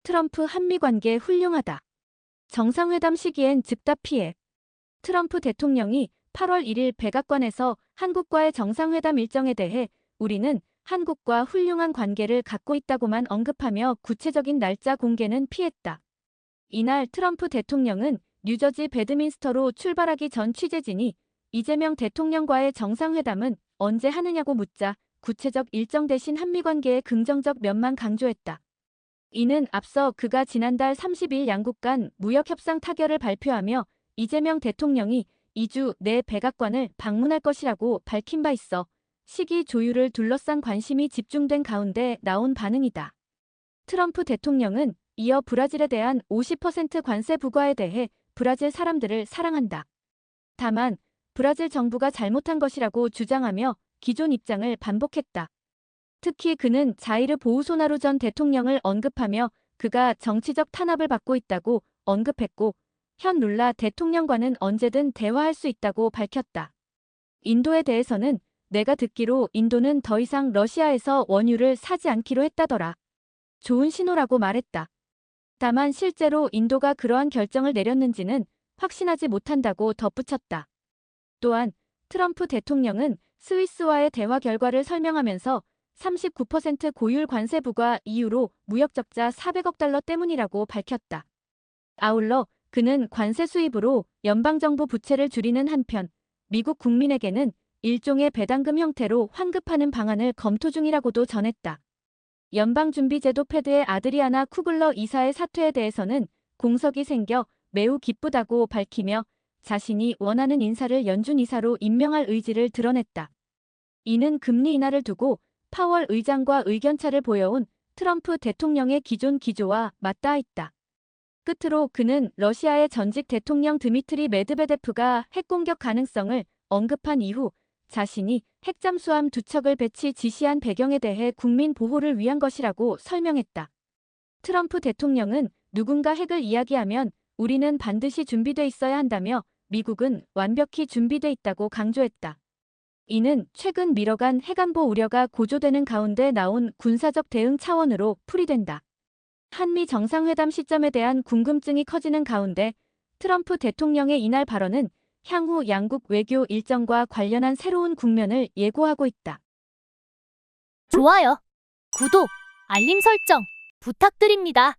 트럼프 한미 관계 훌륭하다. 정상회담 시기엔 즉답 피해. 트럼프 대통령이 8월 1일 백악관에서 한국과의 정상회담 일정에 대해 우리는 한국과 훌륭한 관계를 갖고 있다고만 언급하며 구체적인 날짜 공개는 피했다. 이날 트럼프 대통령은 뉴저지 배드민스터로 출발하기 전 취재진이 이재명 대통령과의 정상회담은 언제 하느냐고 묻자 구체적 일정 대신 한미 관계의 긍정적 면만 강조했다. 이는 앞서 그가 지난달 30일 양국 간 무역협상 타결을 발표하며 이재명 대통령이 2주 내 백악관을 방문할 것이라고 밝힌 바 있어 시기 조율을 둘러싼 관심이 집중된 가운데 나온 반응이다. 트럼프 대통령은 이어 브라질에 대한 50% 관세 부과에 대해 브라질 사람들을 사랑한다. 다만 브라질 정부가 잘못한 것이라고 주장하며 기존 입장을 반복했다. 특히 그는 자이르 보우소나루 전 대통령을 언급하며 그가 정치적 탄압을 받고 있다고 언급했고 현 룰라 대통령과는 언제든 대화할 수 있다고 밝혔다. 인도에 대해서는 내가 듣기로 인도는 더 이상 러시아에서 원유를 사지 않기로 했다더라. 좋은 신호라고 말했다. 다만 실제로 인도가 그러한 결정을 내렸는지는 확신하지 못한다고 덧붙였다. 또한 트럼프 대통령은 스위스와의 대화 결과를 설명하면서 39% 고율 관세 부과 이유로 무역 적자 400억 달러 때문이라고 밝혔다. 아울러 그는 관세 수입으로 연방정부 부채를 줄이는 한편 미국 국민에게는 일종의 배당금 형태로 환급하는 방안을 검토 중이라고도 전했다. 연방준비제도 패드의 아드리아나 쿠글러 이사의 사퇴에 대해서는 공석이 생겨 매우 기쁘다고 밝히며 자신이 원하는 인사를 연준 이사로 임명할 의지를 드러냈다. 이는 금리 인하를 두고 파월 의장과 의견차를 보여온 트럼프 대통령의 기존 기조와 맞닿아 있다. 끝으로 그는 러시아의 전직 대통령 드미트리 메드베데프가 핵공격 가능성을 언급한 이후 자신이 핵잠수함 2척을 배치 지시한 배경에 대해 국민 보호를 위한 것이라고 설명했다. 트럼프 대통령은 누군가 핵을 이야기하면 우리는 반드시 준비돼 있어야 한다며 미국은 완벽히 준비돼 있다고 강조했다. 이는 최근 미러간 핵안보 우려가 고조되는 가운데 나온 군사적 대응 차원으로 풀이된다. 한미 정상회담 시점에 대한 궁금증이 커지는 가운데 트럼프 대통령의 이날 발언은 향후 양국 외교 일정과 관련한 새로운 국면을 예고하고 있다. 좋아요, 구독, 알림 설정 부탁드립니다.